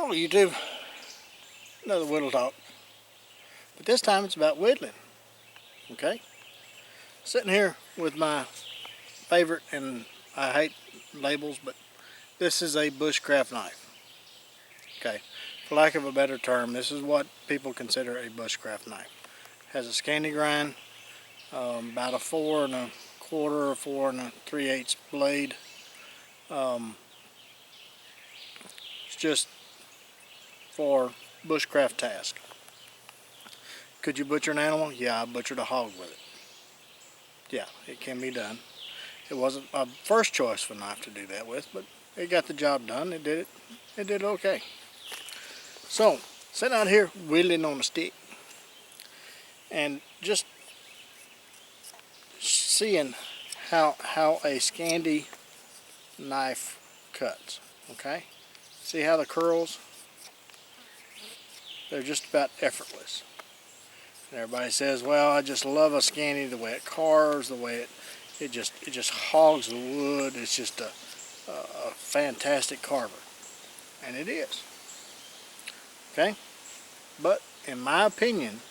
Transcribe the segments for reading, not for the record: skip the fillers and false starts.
Hello YouTube, another Whittle talk, but this time it's about whittling. Okay, sitting here with my favorite, and I hate labels, but this is a bushcraft knife. Okay, for lack of a better term, this is what people consider a bushcraft knife. Has a Scandi grind, about a 4 1/4 or 4 3/8 blade. It's just for bushcraft task. Could you butcher an animal? Yeah, I butchered a hog with it. Yeah, it can be done. It wasn't my first choice for a knife to do that with, but it got the job done. It did it okay. So, sitting out here whittling on a stick and just seeing how a Scandi knife cuts. Okay, see how the curls? They're just about effortless. And everybody says, well, I just love a Scandi, the way it carves, the way it just hogs the wood. It's just a fantastic carver, and it is. Okay, but in my opinion,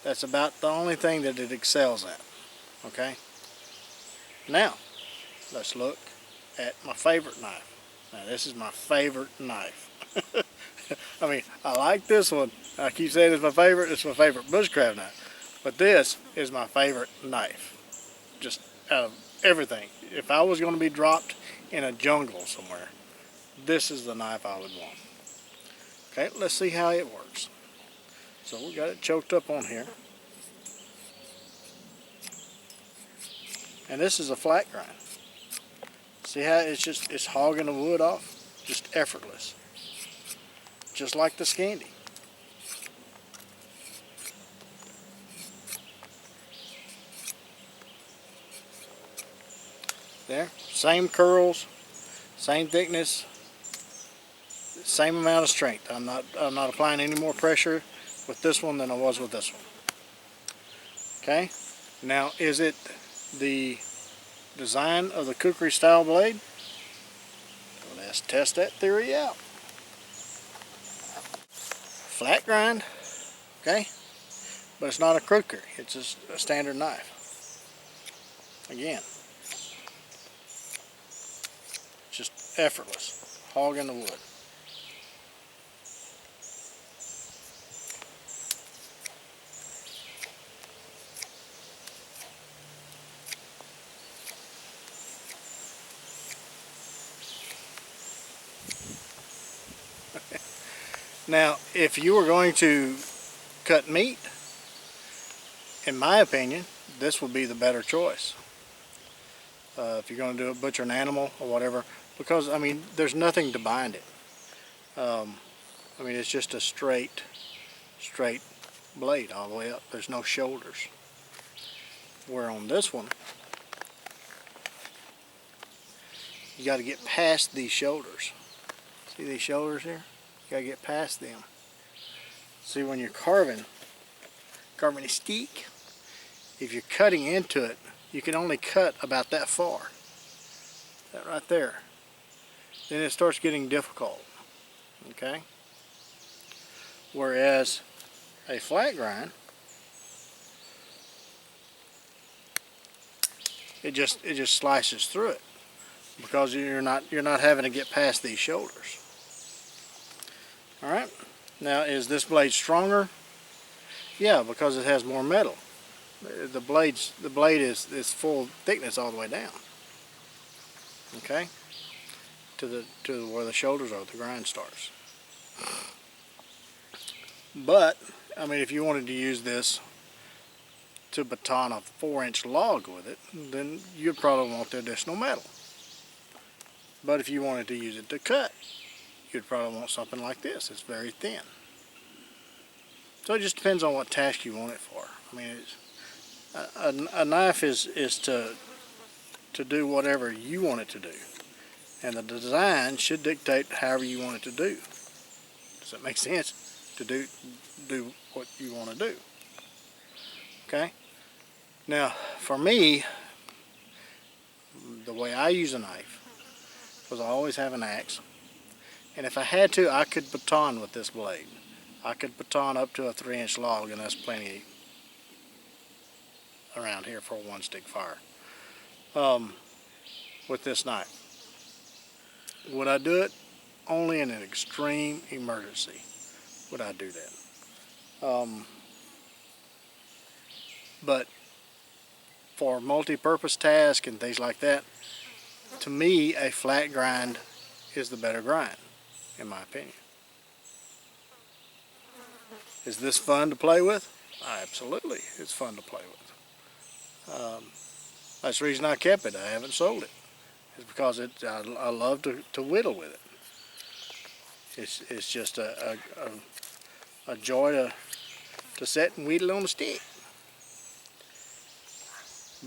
that's about the only thing that it excels at. Okay, now let's look at my favorite knife. Now this is my favorite knife. I mean, I like this one. I keep saying it's my favorite. It's my favorite bushcraft knife. But this is my favorite knife. Just out of everything. If I was going to be dropped in a jungle somewhere, this is the knife I would want. Okay, let's see how it works. So we got it choked up on here. And this is a flat grind. See how it's hogging the wood off? Just effortless. Just like the Scandi. There, same curls, same thickness, same amount of strength. I'm not applying any more pressure with this one than I was with this one. Okay, now is it the design of the cookery style blade? Well, let's test that theory out. Flat grind, okay, but it's not a crooker, it's just a standard knife. Again, just effortless, hogging the wood. Now, if you were going to cut meat, in my opinion, this would be the better choice. If you're going to butcher an animal or whatever, because I mean, there's nothing to bind it. I mean, it's just a straight blade all the way up. There's no shoulders. Where on this one, you got to get past these shoulders. See these shoulders here? You got to get past them. See, when you're carving a stick, if you're cutting into it, you can only cut about that far. That right there. Then it starts getting difficult. Okay? Whereas a flat grind, it just slices through it, because you're not having to get past these shoulders. All right. Now, is this blade stronger? Yeah, because it has more metal. The blade is full thickness all the way down. Okay, to where the shoulders are, the grind starts. But I mean, if you wanted to use this to baton a 4-inch log with it, then you'd probably want the additional metal. But if you wanted to use it to cut, you'd probably want something like this. It's very thin. So it just depends on what task you want it for. I mean, a knife is to do whatever you want it to do, and the design should dictate however you want it to do. Does that make sense? To do what you want to do. Okay. Now, for me, the way I use a knife, because I always have an axe, And if I had to, I could baton with this blade. I could baton up to a 3-inch log, and that's plenty around here for a 1-stick fire. With this knife. Would I do it? Only in an extreme emergency would I do that. But for multi-purpose tasks and things like that, to me, a flat grind is the better grind, in my opinion. Is this fun to play with? Absolutely, it's fun to play with. That's the reason I kept it. I haven't sold it. It's because I love to whittle with it. It's just a joy to sit and whittle on a stick.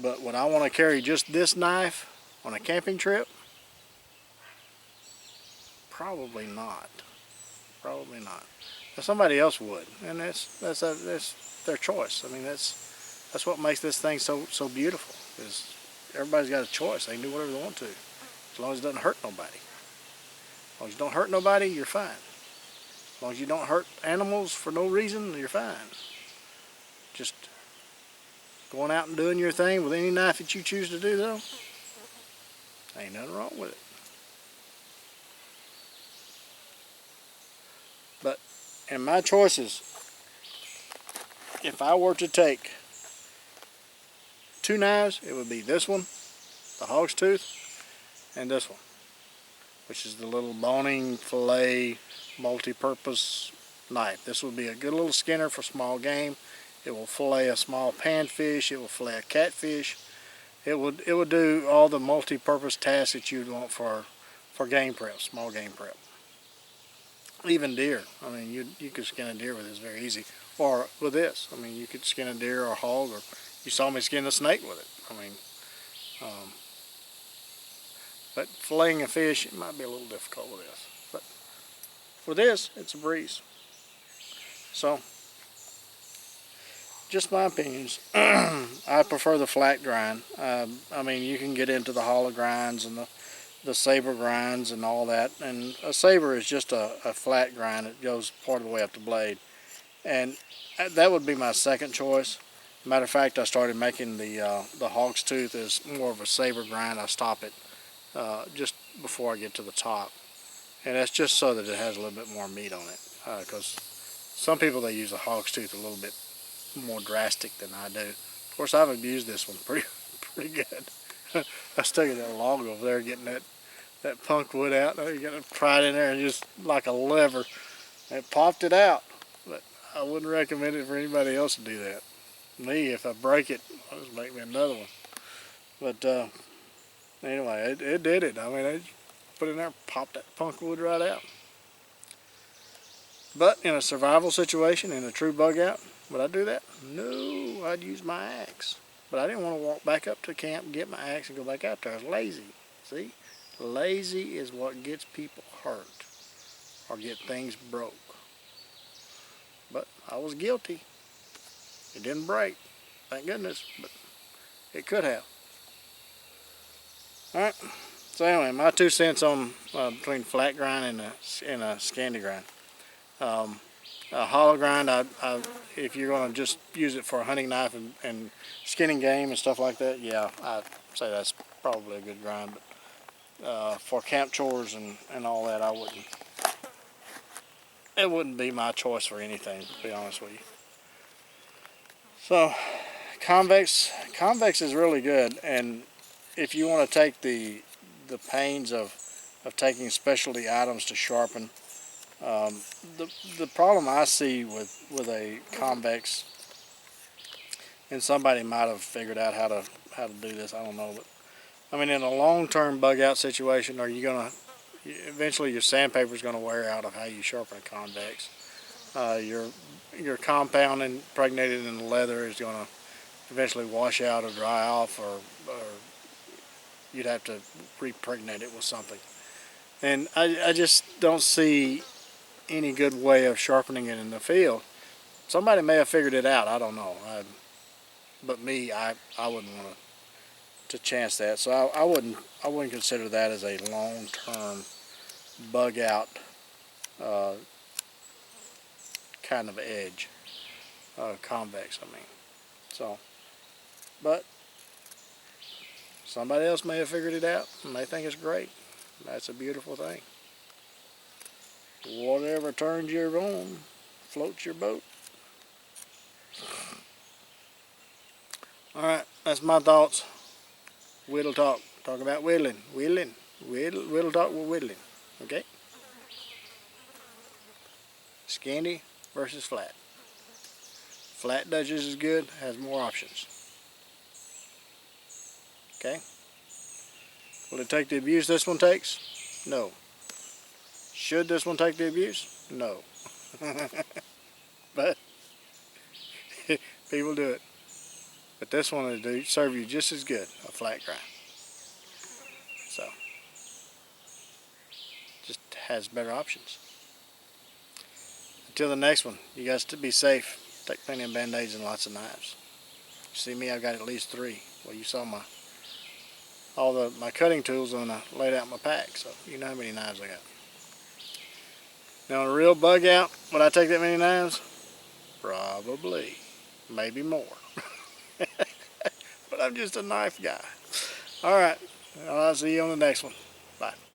But would I want to carry just this knife on a camping trip? Probably not. Probably not. Now, somebody else would, and that's their choice. I mean, that's what makes this thing so beautiful. Is everybody's got a choice. They can do whatever they want to, as long as it doesn't hurt nobody. As long as you don't hurt nobody, you're fine. As long as you don't hurt animals for no reason, you're fine. Just going out and doing your thing with any knife that you choose to do, though, ain't nothing wrong with it. But in my choices, if I were to take 2 knives, it would be this one, the hog's tooth, and this one, which is the little boning fillet multi-purpose knife. This would be a good little skinner for small game. It will fillet a small panfish. It will fillet a catfish. It would do all the multi-purpose tasks that you'd want for game prep, small game prep. Even deer. I mean, you could skin a deer with this very easy. Or with this. I mean, you could skin a deer or a hog, or you saw me skin a snake with it. I mean, but filleting a fish, it might be a little difficult with this. But with this, it's a breeze. So, just my opinions. I prefer the flat grind. I mean, you can get into the hollow grinds and the saber grinds and all that. And a saber is just a flat grind. It goes part of the way up the blade. And that would be my second choice. Matter of fact, I started making the hog's tooth as more of a saber grind. I stop it just before I get to the top. And that's just so that it has a little bit more meat on it. Because some people, they use the hog's tooth a little bit more drastic than I do. Of course, I've abused this one pretty good. I stuck it in a log over there getting that punk wood out. You got to pry it in there and just like a lever, and it popped it out. But I wouldn't recommend it for anybody else to do that. Me, if I break it, I'll just make me another one. But anyway, it did it. I mean, I just put it in there, popped that punk wood right out. But in a survival situation, in a true bug out, would I do that? No, I'd use my axe. But I didn't want to walk back up to camp, get my axe, and go back out there. I was lazy. See? Lazy is what gets people hurt or get things broke. But I was guilty. It didn't break, thank goodness, but it could have. Alright, so anyway, my 2 cents on between flat grind and a Scandi grind. A hollow grind, if you're going to just use it for a hunting knife and skinning game and stuff like that, yeah, I'd say that's probably a good grind. But for camp chores and all that, I wouldn't. It wouldn't be my choice for anything, to be honest with you. So, convex is really good, and if you want to take the pains of taking specialty items to sharpen. The problem I see with a convex, and somebody might have figured out how to do this, I don't know, but I mean, in a long-term bug out situation, eventually your sandpaper is going to wear out of how you sharpen a convex. Your compound impregnated in the leather is going to eventually wash out or dry off, or you'd have to repregnate it with something. And I just don't see any good way of sharpening it in the field. Somebody may have figured it out, I don't know. But me, I wouldn't want to chance that. So I wouldn't consider that as a long-term bug out uh, kind of edge, convex, I mean. So, but somebody else may have figured it out and they think it's great. That's a beautiful thing. Whatever turns your on, floats your boat. Alright, that's my thoughts. Whittle talk. Talk about whittling. Whittle talk with whittling. Okay? Scandi versus flat. Flat does just as good, has more options. Okay? Will it take the abuse this one takes? No. Should this one take the abuse? No. But people do it. But this one will serve you just as good, a flat grind. So, just has better options. Until the next one, you guys to be safe. Take plenty of band-aids and lots of knives. You see me, I've got at least 3. Well, you saw my cutting tools when I laid out my pack, so you know how many knives I got. Now, on a real bug out, would I take that many knives? Probably. Maybe more. But I'm just a knife guy. Alright, I'll see you on the next one. Bye.